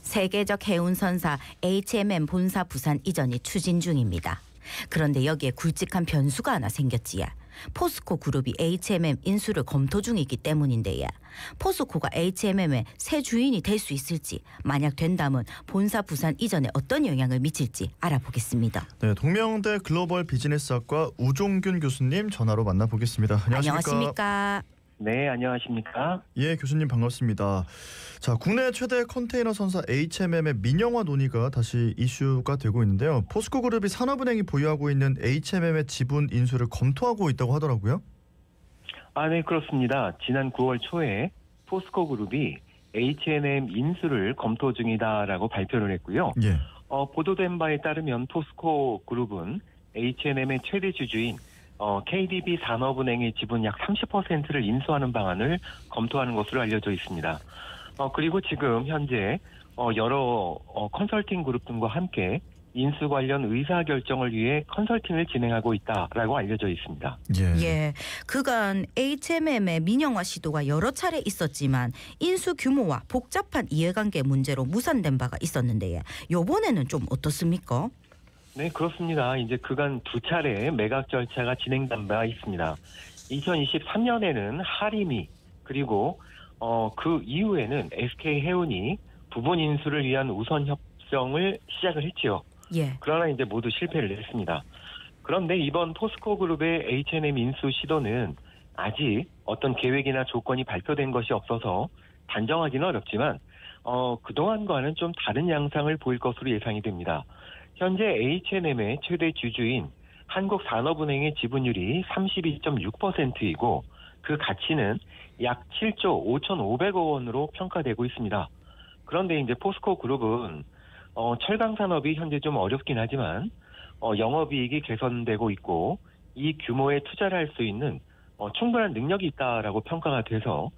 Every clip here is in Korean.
세계적 해운선사 HMM 본사 부산 이전이 추진 중입니다. 그런데 여기에 굵직한 변수가 하나 생겼지야. 포스코 그룹이 HMM 인수를 검토 중이기 때문인데요. 포스코가 HMM의 새 주인이 될 수 있을지, 만약 된다면 본사 부산 이전에 어떤 영향을 미칠지 알아보겠습니다. 네, 동명대 글로벌 비즈니스학과 우종균 교수님 전화로 만나보겠습니다. 안녕하십니까? 네, 안녕하십니까? 예, 교수님 반갑습니다. 자, 국내 최대 컨테이너 선사 HMM의 민영화 논의가 다시 이슈가 되고 있는데요. 포스코 그룹이 산업은행이 보유하고 있는 HMM의 지분 인수를 검토하고 있다고 하더라고요. 네, 그렇습니다. 지난 9월 초에 포스코 그룹이 HMM 인수를 검토 중이다라고 발표를 했고요. 예. 보도된 바에 따르면 포스코 그룹은 HMM의 최대 주주인 KDB 산업은행의 지분 약 30%를 인수하는 방안을 검토하는 것으로 알려져 있습니다. 그리고 지금 현재 여러 컨설팅 그룹 등과 함께 인수 관련 의사결정을 위해 컨설팅을 진행하고 있다라고 알려져 있습니다. 예, 그간 HMM의 민영화 시도가 여러 차례 있었지만 인수 규모와 복잡한 이해관계 문제로 무산된 바가 있었는데요. 이번에는 좀 어떻습니까? 네, 그렇습니다. 이제 그간 두 차례 매각 절차가 진행된 바 있습니다. 2023년에는 하림이, 그리고 그 이후에는 SK해운이 부분 인수를 위한 우선 협정을 시작을 했지요. 예. 그러나 이제 모두 실패를 했습니다. 그런데 이번 포스코 그룹의 H&M 인수 시도는 아직 어떤 계획이나 조건이 발표된 것이 없어서 단정하기는 어렵지만 그동안과는 좀 다른 양상을 보일 것으로 예상이 됩니다. 현재 H&M의 최대 주주인 한국산업은행의 지분율이 32.6%이고 그 가치는 약 7조 5,500억 원으로 평가되고 있습니다. 그런데 이제 포스코 그룹은 철강 산업이 현재 좀 어렵긴 하지만 영업이익이 개선되고 있고 이 규모의 투자를 할 수 있는 충분한 능력이 있다라고 평가가 돼서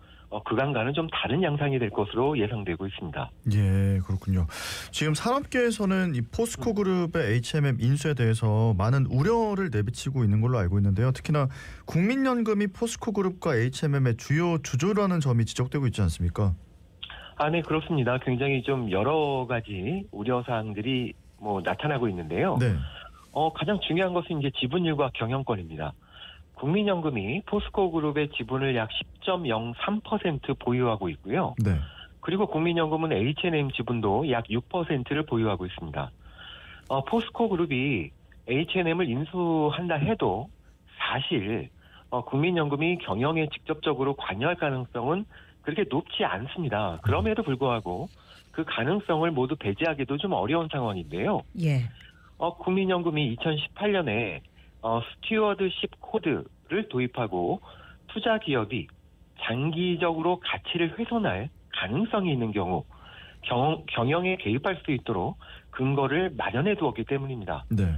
그간과는 좀 다른 양상이 될 것으로 예상되고 있습니다. 예, 그렇군요. 지금 산업계에서는 이 포스코 그룹의 HMM 인수에 대해서 많은 우려를 내비치고 있는 걸로 알고 있는데요. 특히나 국민연금이 포스코 그룹과 HMM의 주요 주주라는 점이 지적되고 있지 않습니까? 네, 그렇습니다. 굉장히 좀 여러 가지 우려사항들이 나타나고 있는데요. 네. 가장 중요한 것은 이제 지분율과 경영권입니다. 국민연금이 포스코 그룹의 지분을 약 10.03% 보유하고 있고요. 네. 그리고 국민연금은 H&M 지분도 약 6%를 보유하고 있습니다. 포스코 그룹이 H&M을 인수한다 해도 사실 국민연금이 경영에 직접적으로 관여할 가능성은 그렇게 높지 않습니다. 그럼에도 불구하고 그 가능성을 모두 배제하기도 좀 어려운 상황인데요. 예. 국민연금이 2018년에 스튜어드십 코드를 도입하고 투자 기업이 장기적으로 가치를 훼손할 가능성이 있는 경우 경영에 개입할 수 있도록 근거를 마련해 두었기 때문입니다. 네.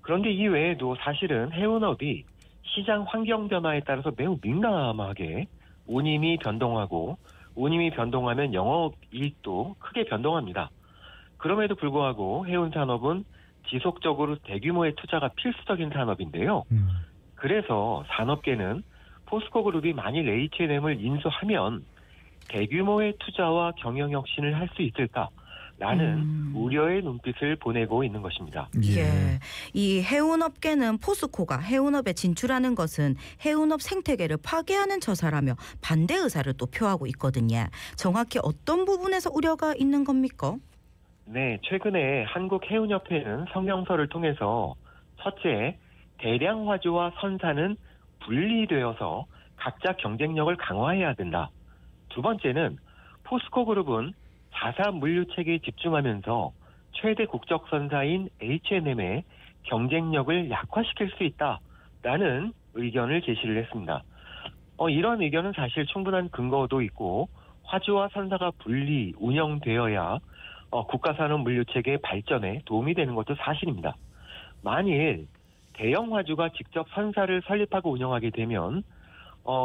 그런데 이 외에도 사실은 해운업이 시장 환경 변화에 따라서 매우 민감하게 운임이 변동하고 운임이 변동하면 영업이익도 크게 변동합니다. 그럼에도 불구하고 해운산업은 지속적으로 대규모의 투자가 필수적인 산업인데요. 그래서 산업계는 포스코 그룹이 만일 H&M을 인수하면 대규모의 투자와 경영 혁신을 할 수 있을까라는 우려의 눈빛을 보내고 있는 것입니다. 예. 이 해운업계는 포스코가 해운업에 진출하는 것은 해운업 생태계를 파괴하는 처사라며 반대 의사를 또 표하고 있거든요. 정확히 어떤 부분에서 우려가 있는 겁니까? 네, 최근에 한국해운협회는 성명서를 통해서 첫째, 대량 화주와 선사는 분리되어서 각자 경쟁력을 강화해야 된다. 두 번째는 포스코 그룹은 자사 물류체계에 집중하면서 최대 국적 선사인 H&M의 경쟁력을 약화시킬 수 있다라는 의견을 제시를 했습니다. 이런 의견은 사실 충분한 근거도 있고 화주와 선사가 분리 운영되어야 국가산업 물류체계의 발전에 도움이 되는 것도 사실입니다. 만일 대형 화주가 직접 선사를 설립하고 운영하게 되면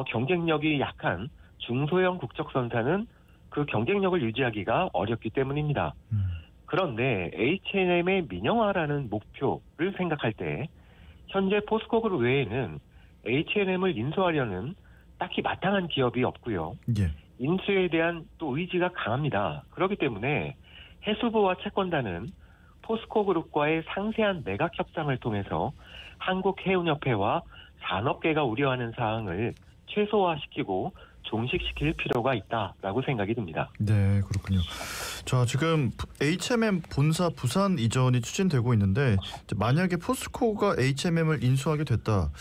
경쟁력이 약한 중소형 국적선사는 그 경쟁력을 유지하기가 어렵기 때문입니다. 그런데 H&M의 민영화라는 목표를 생각할 때 현재 포스코 그룹 외에는 H&M을 인수하려는 딱히 마땅한 기업이 없고요. 예. 인수에 대한 또 의지가 강합니다. 그렇기 때문에 해수부와 채권단은 포스코그룹과의 상세한 매각 협상을 통해서 한국해운협회와 산업계가 우려하는 사항을 최소화시키고 종식시킬 필요가 있다라고 생각이 듭니다. 네, 그렇군요. 자, 지금 HMM 본사 부산 이전이 추진되고 있는데 이제 만약에 포스코가 HMM을 인수하게 됐다.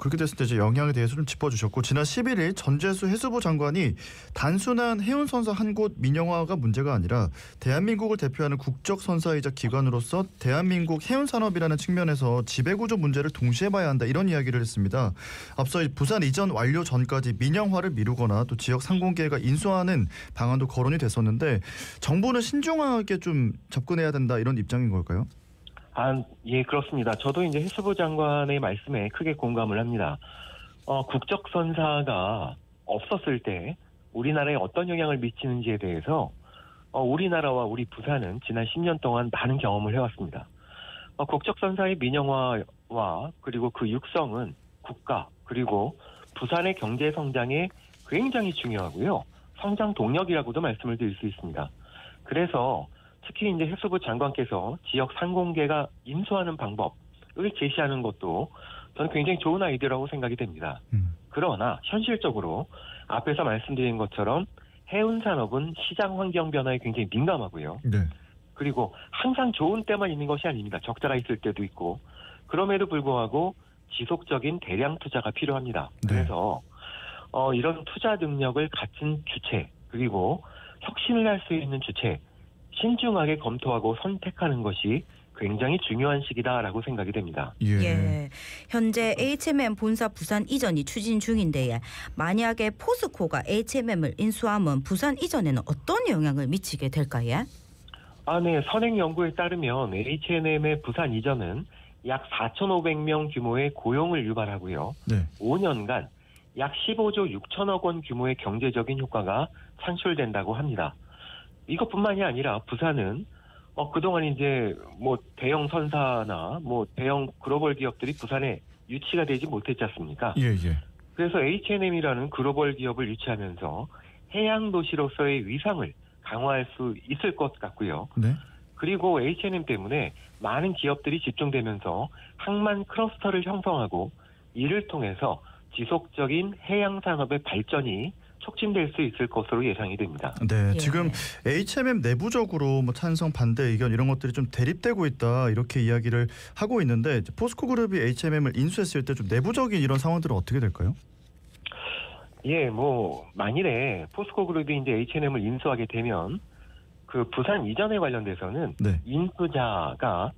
그렇게 됐을 때 이제 영향에 대해서 좀 짚어주셨고 지난 11일 전재수 해수부 장관이 단순한 해운선사 한 곳 민영화가 문제가 아니라 대한민국을 대표하는 국적선사이자 기관으로서 대한민국 해운산업이라는 측면에서 지배구조 문제를 동시에 봐야 한다 이런 이야기를 했습니다. 앞서 부산 이전 완료 전까지 민영화를 미루거나 또 지역 상공계가 인수하는 방안도 거론이 됐었는데 정부는 신중하게 좀 접근해야 된다 이런 입장인 걸까요? 예, 그렇습니다. 저도 이제 해수부 장관의 말씀에 크게 공감을 합니다. 국적선사가 없었을 때 우리나라에 어떤 영향을 미치는지에 대해서 우리나라와 우리 부산은 지난 10년 동안 많은 경험을 해왔습니다. 국적선사의 민영화와 그리고 그 육성은 국가 그리고 부산의 경제 성장에 굉장히 중요하고요. 성장 동력이라고도 말씀을 드릴 수 있습니다. 그래서 특히 이제 해수부 장관께서 지역 상공계가 인수하는 방법을 제시하는 것도 저는 굉장히 좋은 아이디어라고 생각이 됩니다. 그러나 현실적으로 앞에서 말씀드린 것처럼 해운 산업은 시장 환경 변화에 굉장히 민감하고요. 네. 그리고 항상 좋은 때만 있는 것이 아닙니다. 적자가 있을 때도 있고 그럼에도 불구하고 지속적인 대량 투자가 필요합니다. 네. 그래서 이런 투자 능력을 갖춘 주체 그리고 혁신을 할 수 있는 주체 신중하게 검토하고 선택하는 것이 굉장히 중요한 시기다라고 생각이 됩니다. 예. 현재 HMM 본사 부산 이전이 추진 중인데 만약에 포스코가 HMM을 인수하면 부산 이전에는 어떤 영향을 미치게 될까요? 네. 선행 연구에 따르면 H&M의 부산 이전은 약 4,500명 규모의 고용을 유발하고요. 네. 5년간 약 15조 6천억 원 규모의 경제적인 효과가 산출된다고 합니다. 이것뿐만이 아니라 부산은 그동안 이제 대형 선사나 대형 글로벌 기업들이 부산에 유치가 되지 못했지 않습니까? 예. 그래서 H&M이라는 글로벌 기업을 유치하면서 해양 도시로서의 위상을 강화할 수 있을 것 같고요. 네. 그리고 H&M 때문에 많은 기업들이 집중되면서 항만 클러스터를 형성하고 이를 통해서 지속적인 해양 산업의 발전이 촉진될 수 있을 것으로 예상이 됩니다. 네, 예. 지금 HMM 내부적으로 찬성 반대 의견 이런 것들이 좀 대립되고 있다 이렇게 이야기를 하고 있는데 포스코그룹이 HMM을 인수했을 때 좀 내부적인 이런 상황들은 어떻게 될까요? 예, 만일에 포스코그룹이 이제 H&M을 인수하게 되면 그 부산 이전에 관련돼서는 네. 인수자가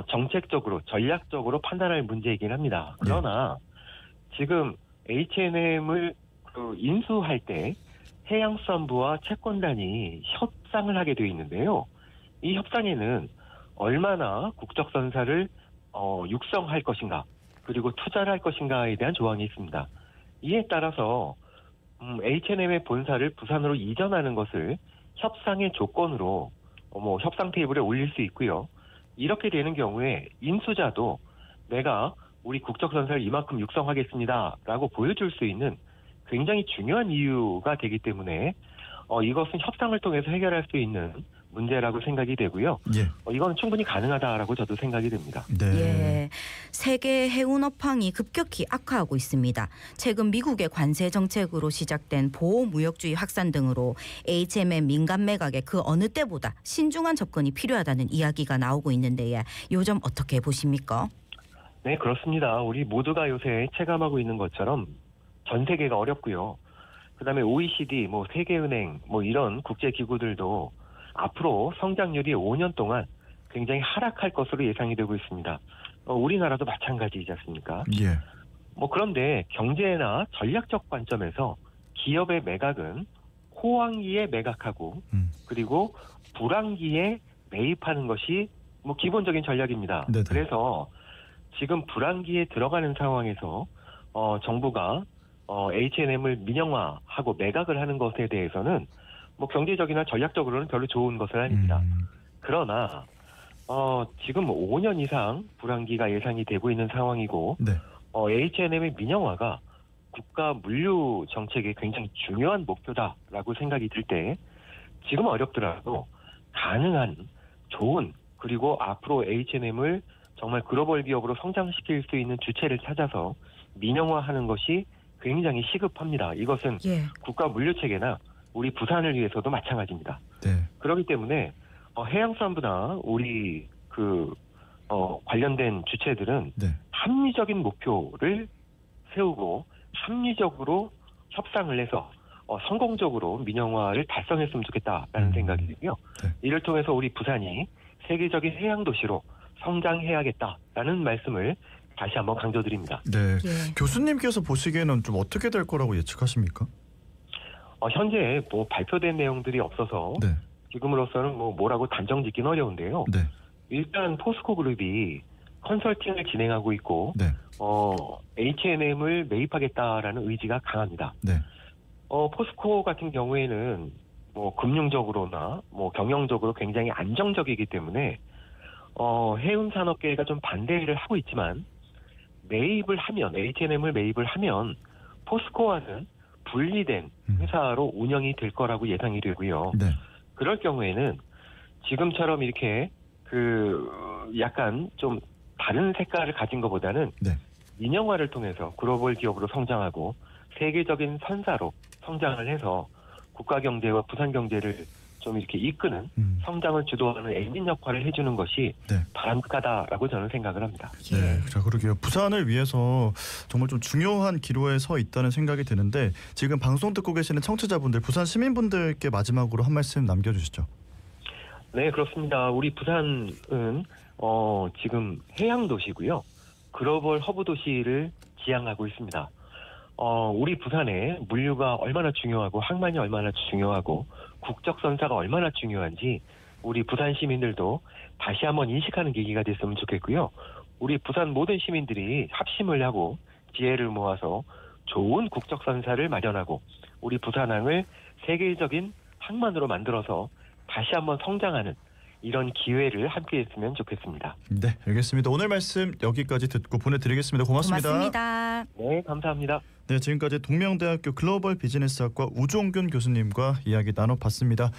정책적으로 전략적으로 판단할 문제이긴 합니다. 그러나 지금 H&M을 인수할 때 해양수산부와 채권단이 협상을 하게 되어 있는데요. 이 협상에는 얼마나 국적선사를 육성할 것인가 그리고 투자를 할 것인가에 대한 조항이 있습니다. 이에 따라서 H&M의 본사를 부산으로 이전하는 것을 협상의 조건으로 협상 테이블에 올릴 수 있고요. 이렇게 되는 경우에 인수자도 내가 우리 국적선사를 이만큼 육성하겠습니다라고 보여줄 수 있는 굉장히 중요한 이유가 되기 때문에 이것은 협상을 통해서 해결할 수 있는 문제라고 생각이 되고요. 예. 이건 충분히 가능하다라고 저도 생각이 됩니다. 네. 예. 세계 해운 업황이 급격히 악화하고 있습니다. 최근 미국의 관세 정책으로 시작된 보호무역주의 확산 등으로 HMM 민간 매각에 그 어느 때보다 신중한 접근이 필요하다는 이야기가 나오고 있는데 요즘 어떻게 보십니까? 네, 그렇습니다. 우리 모두가 요새 체감하고 있는 것처럼 전 세계가 어렵고요. 그다음에 OECD, 세계은행, 이런 국제기구들도 앞으로 성장률이 5년 동안 굉장히 하락할 것으로 예상이 되고 있습니다. 우리나라도 마찬가지이지 않습니까? 예. 그런데 경제나 전략적 관점에서 기업의 매각은 호황기에 매각하고 그리고 불황기에 매입하는 것이 기본적인 전략입니다. 네네. 그래서 지금 불황기에 들어가는 상황에서 정부가 H&M을 민영화하고 매각을 하는 것에 대해서는 경제적이나 전략적으로는 별로 좋은 것은 아닙니다. 그러나 지금 5년 이상 불황기가 예상이 되고 있는 상황이고 네. H&M의 민영화가 국가 물류 정책의 굉장히 중요한 목표다라고 생각이 들 때 지금 어렵더라도 가능한 좋은 그리고 앞으로 H&M을 정말 글로벌 기업으로 성장시킬 수 있는 주체를 찾아서 민영화하는 것이 굉장히 시급합니다. 이것은 예. 국가 물류체계나 우리 부산을 위해서도 마찬가지입니다. 네. 그렇기 때문에 해양수산부나 우리 관련된 주체들은 네. 합리적인 목표를 세우고 합리적으로 협상을 해서 성공적으로 민영화를 달성했으면 좋겠다라는 생각이 들고요. 네. 이를 통해서 우리 부산이 세계적인 해양 도시로 성장해야겠다라는 말씀을 다시 한번 강조드립니다. 네. 예. 교수님께서 보시기에는 좀 어떻게 될 거라고 예측하십니까? 현재 발표된 내용들이 없어서 네. 지금으로서는 뭐라고 단정짓기는 어려운데요. 네. 일단 포스코 그룹이 컨설팅을 진행하고 있고 네. H&M을 매입하겠다라는 의지가 강합니다. 네. 포스코 같은 경우에는 금융적으로나 경영적으로 굉장히 안정적이기 때문에 해운 산업계가 좀 반대를 하고 있지만 H&M을 매입을 하면 포스코와는 분리된 회사로 운영이 될 거라고 예상이 되고요. 네. 그럴 경우에는 지금처럼 이렇게 약간 좀 다른 색깔을 가진 것보다는 네. 민영화를 통해서 글로벌 기업으로 성장하고 세계적인 선사로 성장을 해서 국가 경제와 부산 경제를 좀 이렇게 이끄는 성장을 주도하는 엔진 역할을 해주는 것이 네. 바람직하다라고 저는 생각을 합니다. 네, 자 그러게요. 부산을 위해서 정말 좀 중요한 기로에 서 있다는 생각이 드는데 지금 방송 듣고 계시는 청취자분들, 부산 시민분들께 마지막으로 한 말씀 남겨주시죠. 네, 그렇습니다. 우리 부산은 지금 해양 도시고요. 글로벌 허브 도시를 지향하고 있습니다. 우리 부산에 물류가 얼마나 중요하고 항만이 얼마나 중요하고 국적 선사가 얼마나 중요한지 우리 부산 시민들도 다시 한번 인식하는 계기가 됐으면 좋겠고요. 우리 부산 모든 시민들이 합심을 하고 지혜를 모아서 좋은 국적 선사를 마련하고 우리 부산항을 세계적인 항만으로 만들어서 다시 한번 성장하는 이런 기회를 함께 했으면 좋겠습니다. 네, 알겠습니다. 오늘 말씀 여기까지 듣고 보내드리겠습니다. 고맙습니다. 고맙습니다. 네, 감사합니다. 네, 지금까지 동명대학교 글로벌 비즈니스학과 우종균 교수님과 이야기 나눠봤습니다.